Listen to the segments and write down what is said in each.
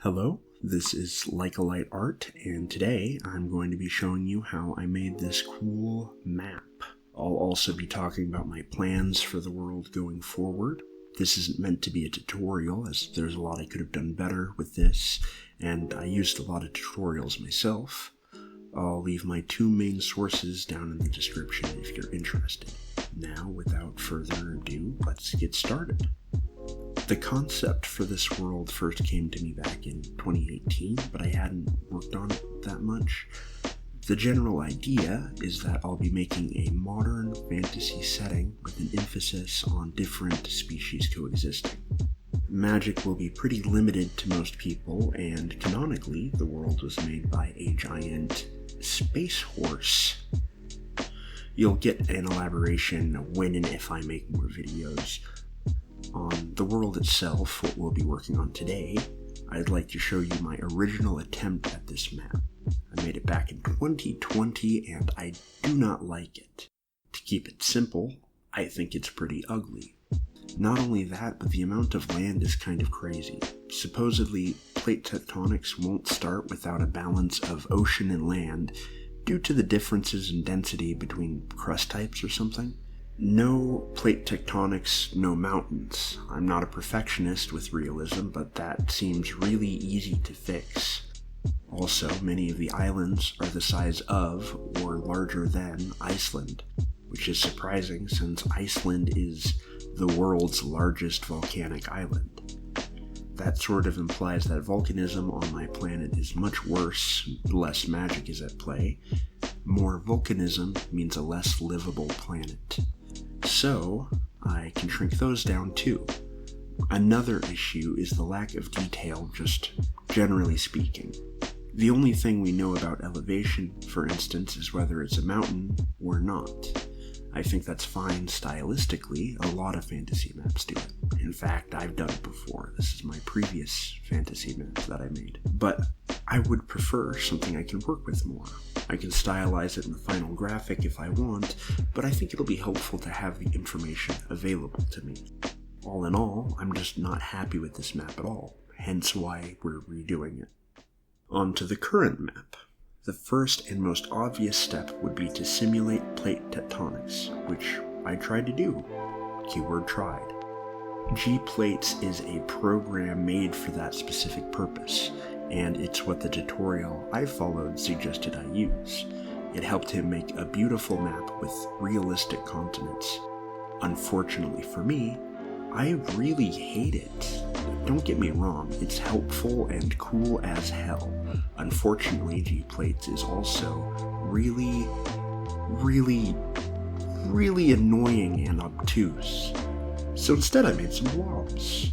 Hello, this is Like a Light Art, and today I'm going to be showing you how I made this cool map. I'll also be talking about my plans for the world going forward. This isn't meant to be a tutorial, as there's a lot I could have done better with this, and I used a lot of tutorials myself. I'll leave my two main sources down in the description if you're interested. Now, without further ado, let's get started. The concept for this world first came to me back in 2018, but I hadn't worked on it that much. The general idea is that I'll be making a modern fantasy setting with an emphasis on different species coexisting. Magic will be pretty limited to most people, and canonically, the world was made by a giant space horse. You'll get an elaboration when and if I make more videos. On the world itself, what we'll be working on today, I'd like to show you my original attempt at this map. I made it back in 2020 and I do not like it. To keep it simple, I think it's pretty ugly. Not only that, but the amount of land is kind of crazy. Supposedly, plate tectonics won't start without a balance of ocean and land due to the differences in density between crust types or something. No plate tectonics, no mountains. I'm not a perfectionist with realism, but that seems really easy to fix. Also, many of the islands are the size of, or larger than, Iceland, which is surprising since Iceland is the world's largest volcanic island. That sort of implies that volcanism on my planet is much worse, less magic is at play. More volcanism means a less livable planet. So, I can shrink those down too. Another issue is the lack of detail, just generally speaking. The only thing we know about elevation, for instance, is whether it's a mountain or not. I think that's fine stylistically. A lot of fantasy maps do it. In fact, I've done it before. This is my previous fantasy map that I made. But I would prefer something I can work with more. I can stylize it in the final graphic if I want, but I think it'll be helpful to have the information available to me. All in all, I'm just not happy with this map at all, hence why we're redoing it. On to the current map. The first and most obvious step would be to simulate plate tectonics, which I tried to do. Keyword tried. G-Plates is a program made for that specific purpose, and it's what the tutorial I followed suggested I use. It helped him make a beautiful map with realistic continents. Unfortunately for me, I really hate it. Don't get me wrong, it's helpful and cool as hell. Unfortunately, G-Plates is also really annoying and obtuse. So instead I made some blobs.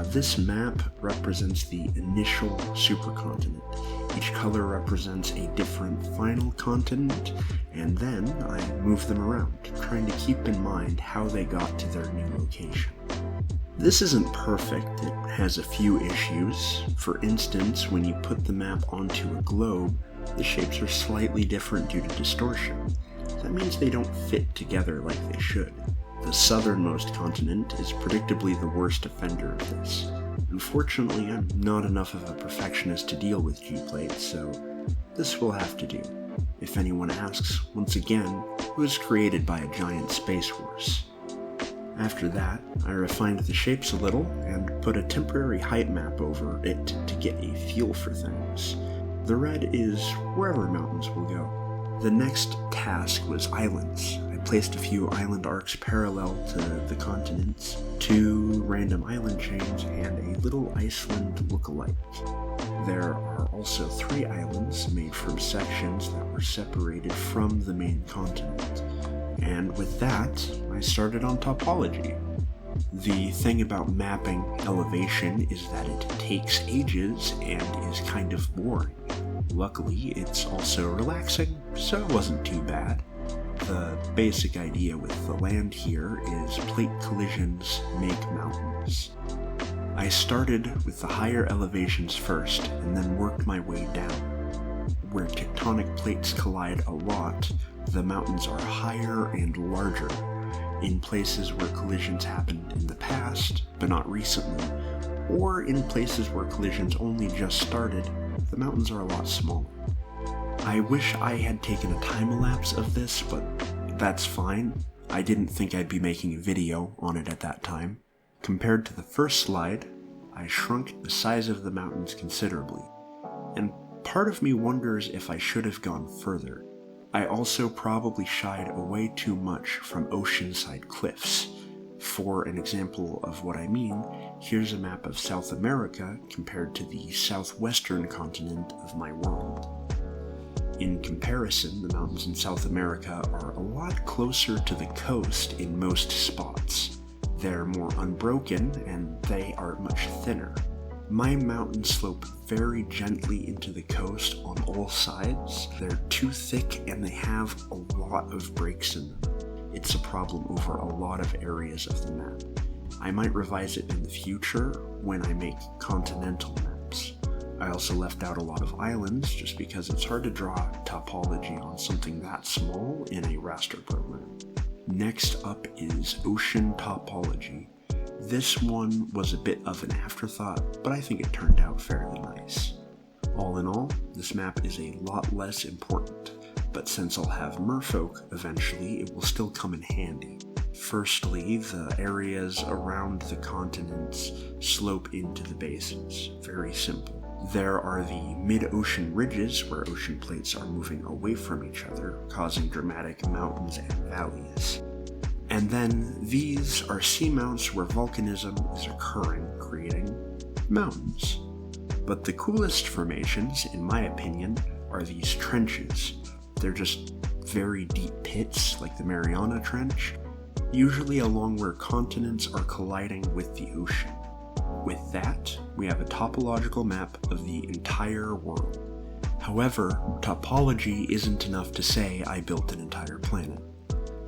This map represents the initial supercontinent. Each color represents a different final continent, and then I move them around, trying to keep in mind how they got to their new location. This isn't perfect, it has a few issues. For instance, when you put the map onto a globe, the shapes are slightly different due to distortion. That means they don't fit together like they should. The southernmost continent is predictably the worst offender of this. Unfortunately, I'm not enough of a perfectionist to deal with G-Plates, so this will have to do. If anyone asks, once again, it was created by a giant space horse. After that, I refined the shapes a little and put a temporary height map over it to get a feel for things. The red is wherever mountains will go. The next task was islands. I placed a few island arcs parallel to the continents, 2 random island chains, and a little Iceland look-alike. There are also 3 islands made from sections that were separated from the main continent. And with that, I started on topology. The thing about mapping elevation is that it takes ages and is kind of boring. Luckily, it's also relaxing, so it wasn't too bad. The basic idea with the land here is plate collisions make mountains. I started with the higher elevations first, and then worked my way down. Where tectonic plates collide a lot, the mountains are higher and larger. In places where collisions happened in the past, but not recently, or in places where collisions only just started, the mountains are a lot smaller. I wish I had taken a time-lapse of this, but that's fine. I didn't think I'd be making a video on it at that time. Compared to the first slide, I shrunk the size of the mountains considerably, and part of me wonders if I should have gone further. I also probably shied away too much from oceanside cliffs. For an example of what I mean, here's a map of South America compared to the southwestern continent of my world. In comparison, the mountains in South America are a lot closer to the coast in most spots. They're more unbroken, and they are much thinner. My mountains slope very gently into the coast on all sides. They're too thick and they have a lot of breaks in them. It's a problem over a lot of areas of the map. I might revise it in the future when I make continental maps. I also left out a lot of islands just because it's hard to draw topology on something that small in a raster program. Next up is ocean topology. This one was a bit of an afterthought, but I think it turned out fairly nice. All in all, this map is a lot less important, but since I'll have merfolk eventually, it will still come in handy. Firstly, the areas around the continents slope into the basins. Very simple. There are the mid-ocean ridges where ocean plates are moving away from each other, causing dramatic mountains and valleys. And then these are seamounts where volcanism is occurring, creating mountains. But the coolest formations, in my opinion, are these trenches. They're just very deep pits, like the Mariana Trench, usually along where continents are colliding with the ocean. With that, we have a topological map of the entire world. However, topology isn't enough to say I built an entire planet.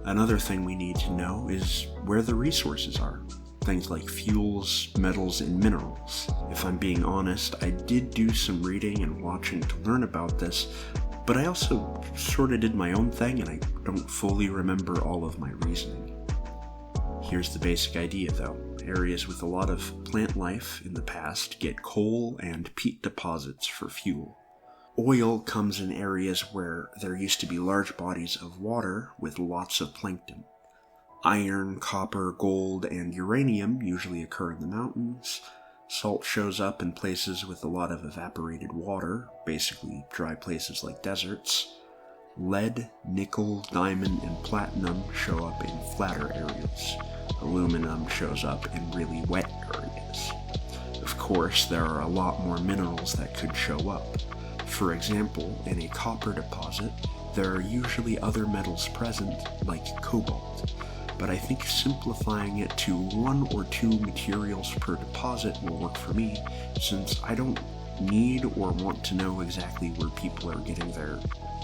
Another thing we need to know is where the resources are. Things like fuels, metals, and minerals. If I'm being honest, I did do some reading and watching to learn about this, but I also sort of did my own thing and I don't fully remember all of my reasoning. Here's the basic idea though. Areas with a lot of plant life in the past get coal and peat deposits for fuel. Oil comes in areas where there used to be large bodies of water with lots of plankton. Iron, copper, gold, and uranium usually occur in the mountains. Salt shows up in places with a lot of evaporated water, basically dry places like deserts. Lead, nickel, diamond, and platinum show up in flatter areas. Aluminum shows up in really wet areas. Of course, there are a lot more minerals that could show up. For example, in a copper deposit, there are usually other metals present, like cobalt. But I think simplifying it to 1 or 2 materials per deposit will work for me, since I don't need or want to know exactly where people are getting their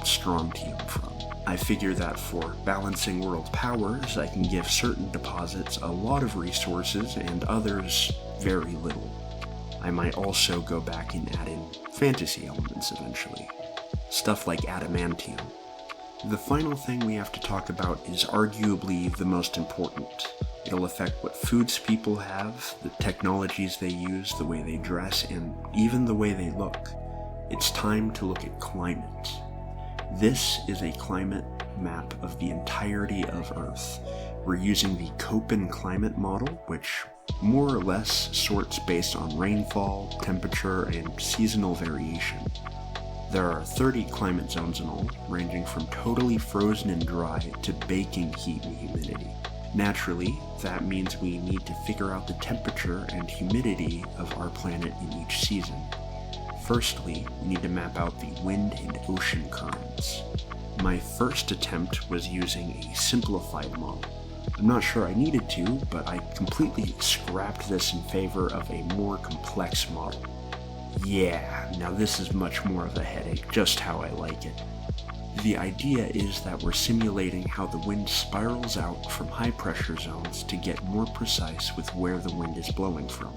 strontium from. I figure that for balancing world powers, I can give certain deposits a lot of resources and others very little. I might also go back and add in fantasy elements eventually. Stuff like adamantium. The final thing we have to talk about is arguably the most important. It'll affect what foods people have, the technologies they use, the way they dress, and even the way they look. It's time to look at climate. This is a climate map of the entirety of Earth. We're using the Köppen climate model, which more or less sorts based on rainfall, temperature, and seasonal variation. There are 30 climate zones in all, ranging from totally frozen and dry to baking heat and humidity. Naturally, that means we need to figure out the temperature and humidity of our planet in each season. Firstly, we need to map out the wind and ocean currents. My first attempt was using a simplified model. I'm not sure I needed to, but I completely scrapped this in favor of a more complex model. Yeah, now this is much more of a headache, just how I like it. The idea is that we're simulating how the wind spirals out from high pressure zones to get more precise with where the wind is blowing from.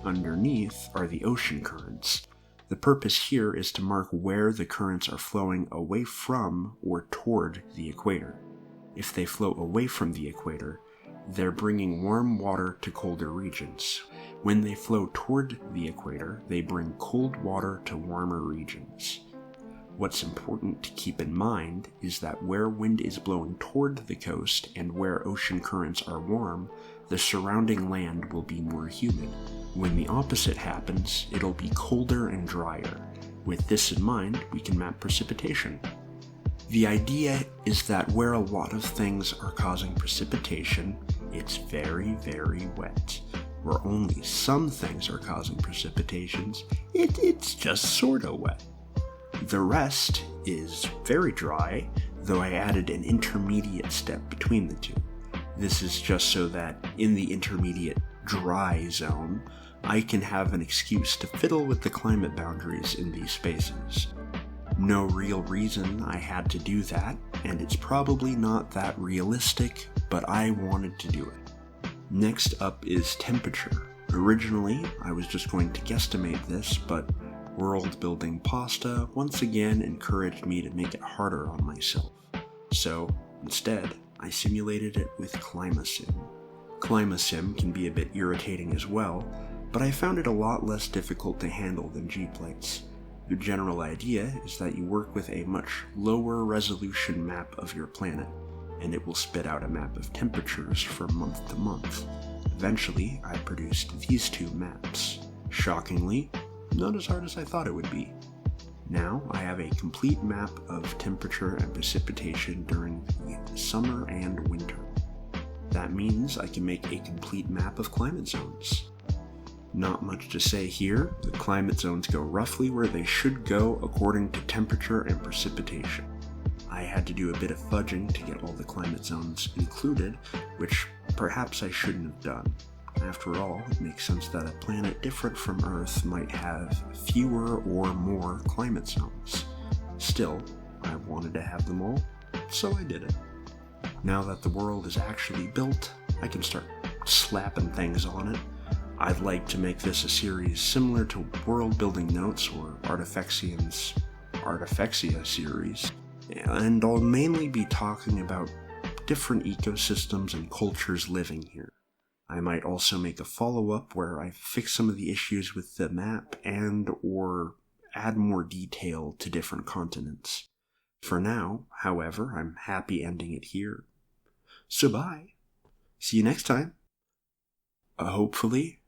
Underneath are the ocean currents. The purpose here is to mark where the currents are flowing away from or toward the equator. If they flow away from the equator, they're bringing warm water to colder regions, When they flow toward the equator, they bring cold water to warmer regions. What's important to keep in mind is that where wind is blowing toward the coast and where ocean currents are warm, the surrounding land will be more humid. When the opposite happens, it'll be colder and drier. With this in mind, we can map precipitation. The idea is that where a lot of things are causing precipitation, it's very, very wet. Where only some things are causing precipitations, it's just sorta wet. The rest is very dry, though I added an intermediate step between the two. This is just so that in the intermediate dry zone, I can have an excuse to fiddle with the climate boundaries in these spaces. No real reason I had to do that, and it's probably not that realistic, but I wanted to do it. Next up is temperature. Originally, I was just going to guesstimate this, but Worldbuilding pasta once again encouraged me to make it harder on myself. So, instead, I simulated it with ClimaSim. ClimaSim can be a bit irritating as well, but I found it a lot less difficult to handle than G-plates. The general idea is that you work with a much lower resolution map of your planet, and it will spit out a map of temperatures from month to month. Eventually, I produced these two maps. Shockingly, not as hard as I thought it would be. Now I have a complete map of temperature and precipitation during the summer and winter. That means I can make a complete map of climate zones. Not much to say here. The climate zones go roughly where they should go according to temperature and precipitation. I had to do a bit of fudging to get all the climate zones included, which perhaps I shouldn't have done. After all, it makes sense that a planet different from Earth might have fewer or more climate zones. Still, I wanted to have them all, so I did it. Now that the world is actually built, I can start slapping things on it. I'd like to make this a series similar to Worldbuilding Notes or Artifexian's Artifexia series, and I'll mainly be talking about different ecosystems and cultures living here. I might also make a follow-up where I fix some of the issues with the map and or add more detail to different continents. For now, however, I'm happy ending it here. So bye. See you next time. Hopefully,